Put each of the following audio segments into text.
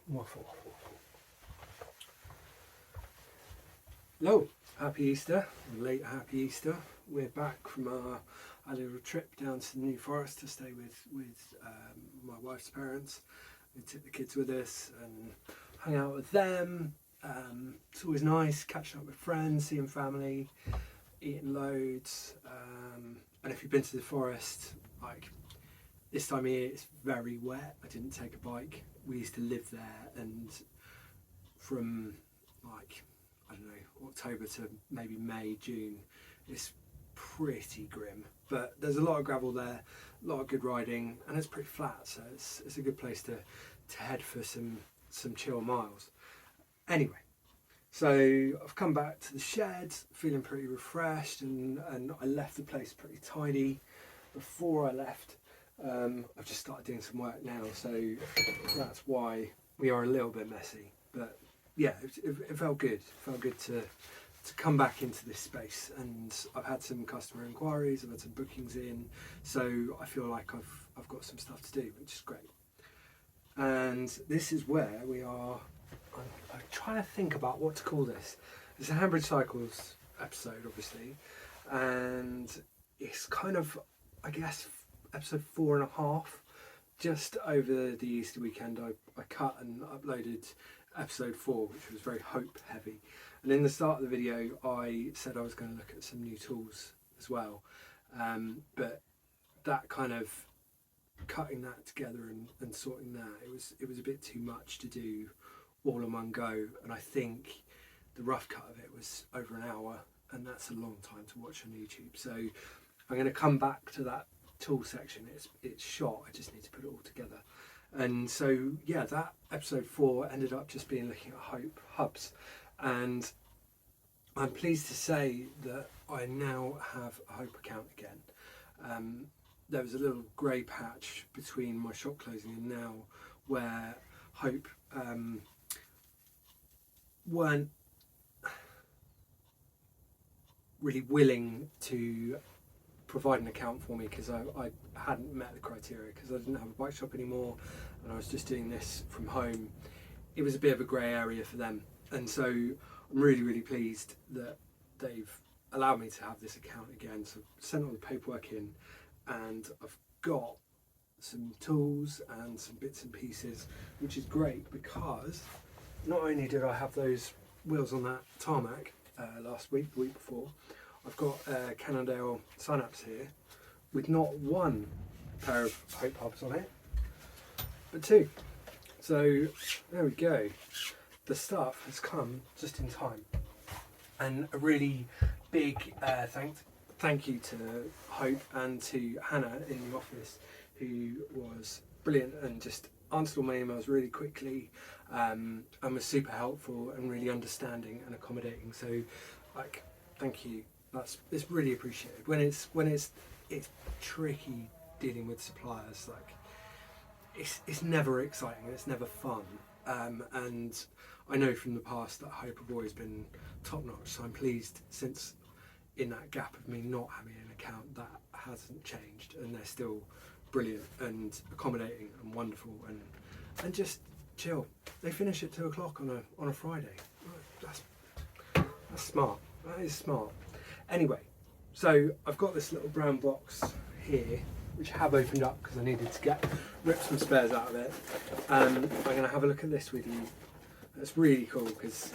Waffle. Hello, happy Easter, late happy Easter. We're back from our little trip down to the New Forest to stay with my wife's parents. We took the kids with us and hung out with them. It's always nice catching up with friends, seeing family, eating loads. And if you've been to the forest, like this time of year, it's very wet. I didn't take a bike. We used to live there, and from like, I don't know, October to maybe May, June, it's pretty grim. But there's a lot of gravel there, a lot of good riding, and it's pretty flat, so it's a good place to head for some chill miles. Anyway, so I've come back to the shed feeling pretty refreshed, and I left the place pretty tidy. Before I left, I've just started doing some work now, so that's why we are a little bit messy. But yeah, it felt good. It felt good to come back into this space, and I've had some customer inquiries, I've had some bookings in, so I feel like I've got some stuff to do, which is great. And this is where we are. I'm trying to think about what to call this. It's a Hambridge Cycles episode, obviously, and it's kind of, I guess, episode 4.5. Just over the Easter weekend, I cut and uploaded episode 4, which was very hope heavy. And in the start of the video, I said I was going to look at some new tools as well. But that kind of cutting that together and sorting that, it was a bit too much to do all in one go. And I think the rough cut of it was over an hour, and that's a long time to watch on YouTube. So I'm going to come back to that tool section. It's shot, I just need to put it all together. And so yeah, that episode 4 ended up just being looking at Hope hubs, and I'm pleased to say that I now have a Hope account again. There was a little grey patch between my shop closing and now where Hope weren't really willing to provide an account for me because I hadn't met the criteria, because I didn't have a bike shop anymore and I was just doing this from home. It was a bit of a grey area for them, and so I'm really pleased that they've allowed me to have this account again. So I've sent all the paperwork in, and I've got some tools and some bits and pieces, which is great, because not only did I have those wheels on that tarmac last week, the week before, I've got Cannondale Synapse here with not one pair of Hope hubs on it, but 2. So there we go. The stuff has come just in time, and a really big thank you to Hope and to Hannah in the office, who was brilliant and just answered all my emails really quickly, and was super helpful and really understanding and accommodating. So, like, thank you. It's really appreciated. When it's tricky dealing with suppliers, like it's never exciting, it's never fun, and I know from the past that Hope have always been top notch. So I'm pleased, since in that gap of me not having an account, that hasn't changed, and they're still brilliant and accommodating and wonderful and just chill. They finish at 2 o'clock on a Friday. That's smart. That is smart. Anyway, so I've got this little brown box here, which I have opened up because I needed to rip some spares out of it. I'm going to have a look at this with you. It's really cool because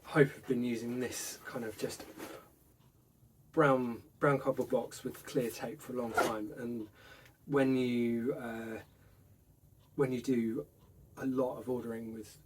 Hope have been using this kind of just brown cardboard box with clear tape for a long time, and when you do a lot of ordering with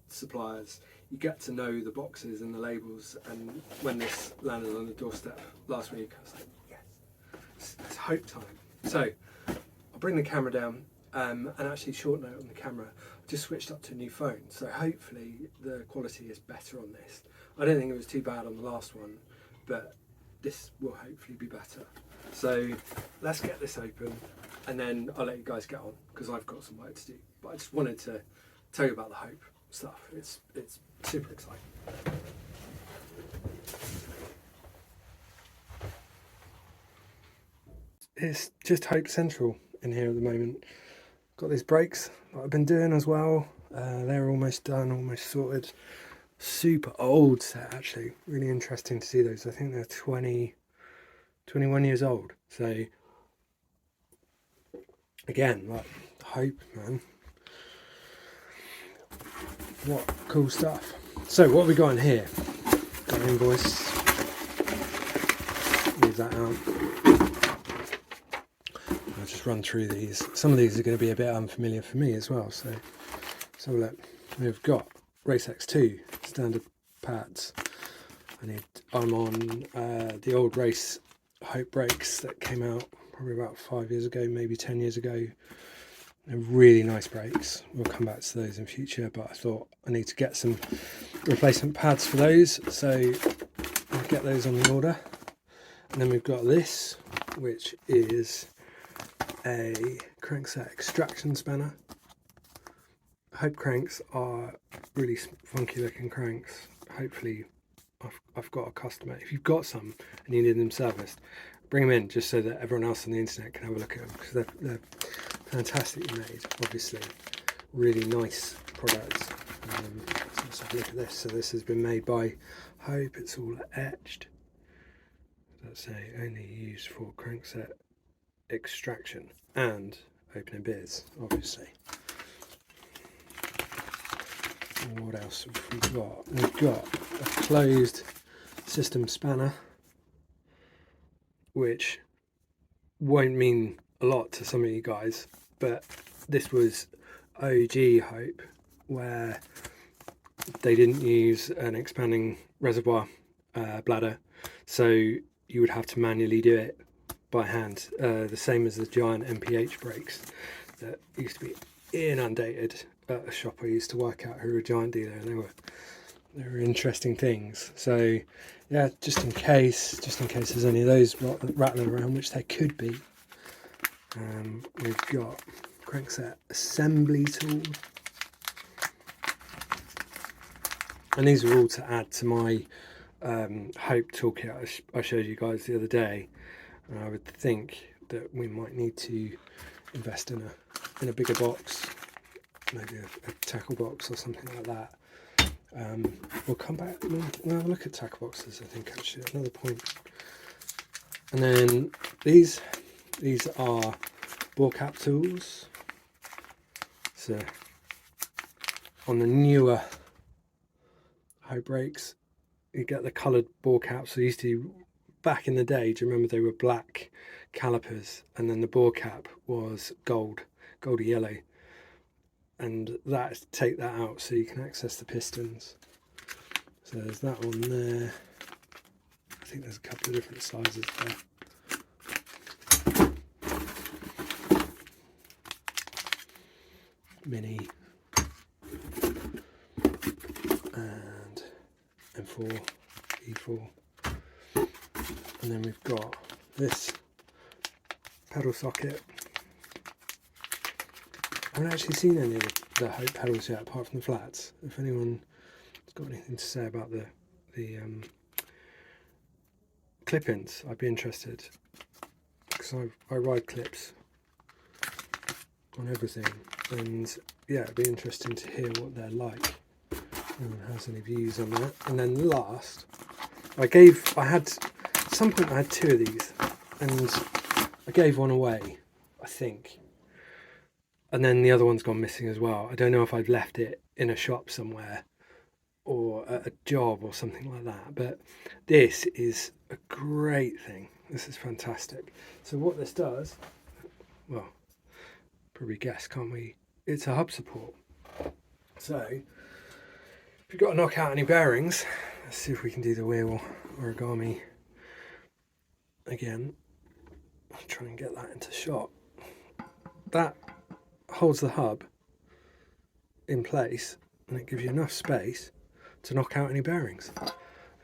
suppliers, you get to know the boxes and the labels. And when this landed on the doorstep last week, I was like, yes, it's Hope time. So I'll bring the camera down, and actually, short note on the camera, I just switched up to a new phone, so hopefully the quality is better on this. I don't think it was too bad on the last one, but this will hopefully be better. So let's get this open, and then I'll let you guys get on, because I've got some work to do. But I just wanted to tell you about the Hope stuff. It's super exciting. It's just Hope Central in here at the moment. got these brakes that I've been doing as well. They're almost done, almost sorted. Super old set actually. Really interesting to see those. I think they're 21 years old. So again, like Hope, man. What cool stuff. So what have we got in here? Got an invoice. Leave that out. I'll just run through these. Some of these are going to be a bit unfamiliar for me as well. So look, we've got Race X2 standard pads. I'm on the old Race Hope brakes that came out probably about 5 years ago, maybe 10 years ago. They're really nice brakes. We'll come back to those in future, but I thought I need to get some replacement pads for those, so I'll get those on the order. And then we've got this, which is a crankset extraction spanner. Hope cranks are really funky looking cranks. Hopefully I've got a customer. If you've got some and you need them serviced, bring them in just so that everyone else on the internet can have a look at them, because they're fantastically made, obviously. Really nice products. So let's have a look at this. So this has been made by Hope. It's all etched. Let's say only used for crankset extraction and opening beers, obviously. What else have we got? We've got a closed system spanner, which won't mean a lot to some of you guys, but this was OG Hope, where they didn't use an expanding reservoir bladder, so you would have to manually do it by hand, the same as the giant MPH brakes that used to be inundated at a shop I used to work at, who were a giant dealer, and they were interesting things. So yeah, just in case there's any of those rattling around, which there could be. We've got crankset assembly tool, and these are all to add to my Hope toolkit I showed you guys the other day. And I would think that we might need to invest in a bigger box, maybe a tackle box or something like that. We'll come back and we'll have a look at tackle boxes, I think, actually, at another point. And then these are bore cap tools. So on the newer Hope brakes, you get the coloured bore caps. So used to, back in the day, do you remember they were black calipers, and then the bore cap was goldy yellow, and take that out so you can access the pistons. So there's that one there. I think there's a couple of different sizes there. Mini and M4, E4, and then we've got this pedal socket. I haven't actually seen any of the Hope pedals yet, apart from the flats. If anyone's got anything to say about the clip-ins, I'd be interested, because I ride clips on everything, and yeah, it'd be interesting to hear what they're like. Anyone has any views on that? And then last, at some point I had two of these, and I gave one away, I think. And then the other one's gone missing as well. I don't know if I've left it in a shop somewhere or at a job or something like that. But this is a great thing. This is fantastic. So what this does, well, probably guess, can't we? It's a hub support. So if you've got to knock out any bearings, let's see if we can do the wheel origami again. I'll try and get that into shot. That holds the hub in place, and it gives you enough space to knock out any bearings.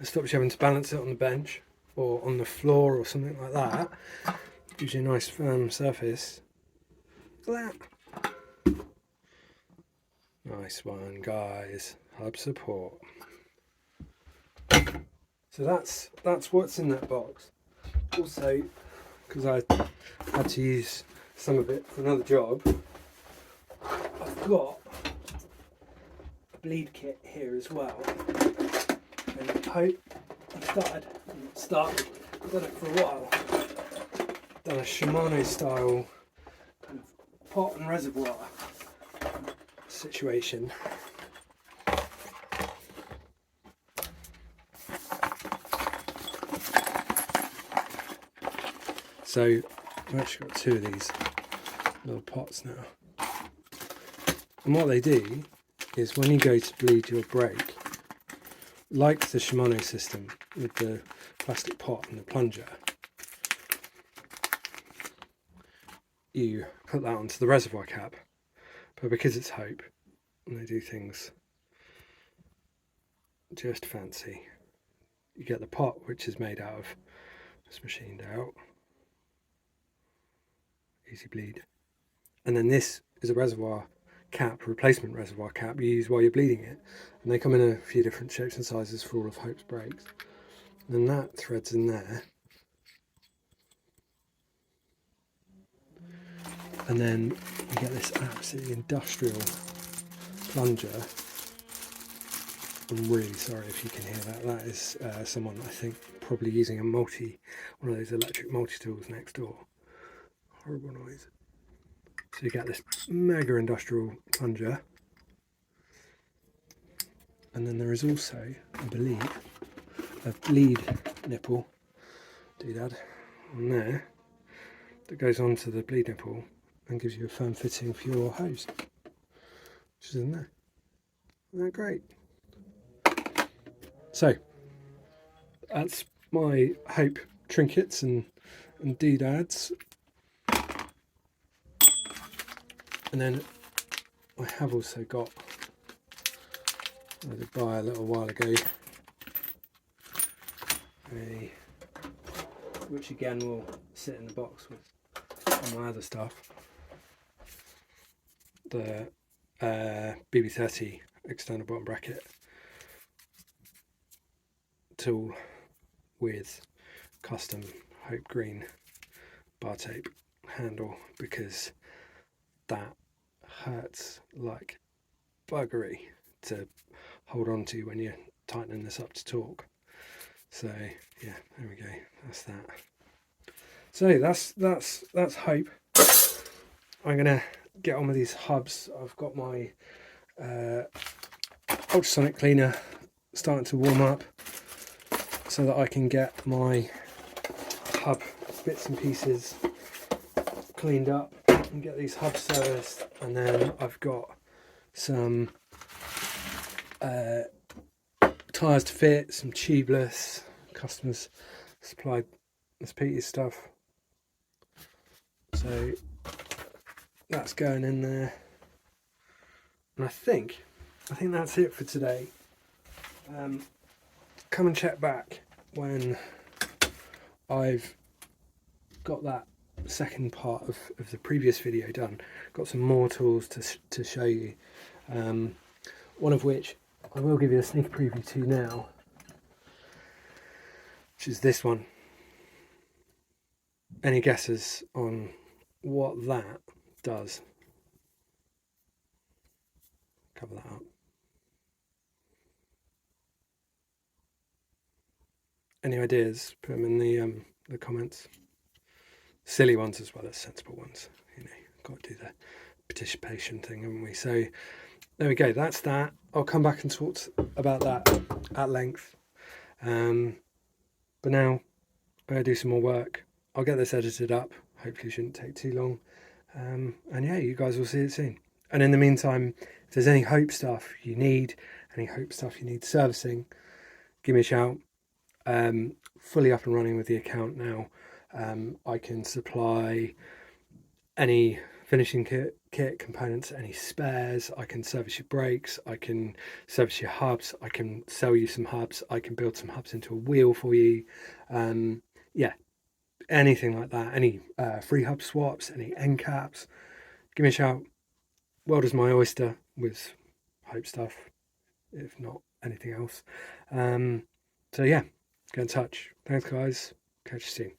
It stops you having to balance it on the bench or on the floor or something like that. It gives you a nice firm surface. Look at that. Nice one, guys. Hub support. So that's what's in that box. Also, because I had to use some of it for another job, got a bleed kit here as well, and I've done it for a while. Done a Shimano style kind of pot and reservoir situation. So I've actually got 2 of these little pots now. And what they do is when you go to bleed your brake, like the Shimano system with the plastic pot and the plunger, you put that onto the reservoir cap. But because it's Hope, and they do things just fancy, you get the pot, which is made out of, it's machined out, easy bleed. And then this is a reservoir cap, replacement reservoir cap you use while you're bleeding it. And they come in a few different shapes and sizes for all of Hope's brakes. And then that threads in there. And then you get this absolutely industrial plunger. I'm really sorry if you can hear that. That is someone, I think, probably using one of those electric multi-tools next door. Horrible noise. So you get this mega industrial plunger. And then there is also, I believe, a bleed nipple, doodad, on there that goes onto the bleed nipple and gives you a firm fitting for your hose, which is in there. Isn't that great? So that's my Hope trinkets and doodads. And then I have also got, I did buy a little while ago, which again will sit in the box with all my other stuff, the BB30 external bottom bracket tool with custom Hope green bar tape handle, because that hurts like buggery to hold on to when you're tightening this up to torque. So yeah, there we go, that's that. So that's Hope. I'm gonna get on with these hubs. I've got my ultrasonic cleaner starting to warm up so that I can get my hub bits and pieces cleaned up and get these hubs serviced. And then I've got some tyres to fit, some tubeless, customers supplied this Peter's stuff. So that's going in there. And I think that's it for today. Come and check back when I've got that second part of the previous video done. Got some more tools to show you, one of which I will give you a sneak preview to now, which is this one. Any guesses on what that does? Cover that up. Any ideas? Put them in the comments. Silly ones as well as sensible ones. You know, got to do the participation thing, haven't we? So there we go. That's that. I'll come back and talk about that at length. But now I'm gonna do some more work. I'll get this edited up. Hopefully, it shouldn't take too long. And yeah, you guys will see it soon. And in the meantime, if there's any Hope stuff you need, servicing, give me a shout. Fully up and running with the account now. I can supply any finishing kit components, any spares. I can service your brakes, I can service your hubs, I can sell you some hubs, I can build some hubs into a wheel for you. Yeah, anything like that, any free hub swaps, any end caps, give me a shout. World is my oyster with Hope stuff, if not anything else. So yeah, get in touch. Thanks guys, catch you soon.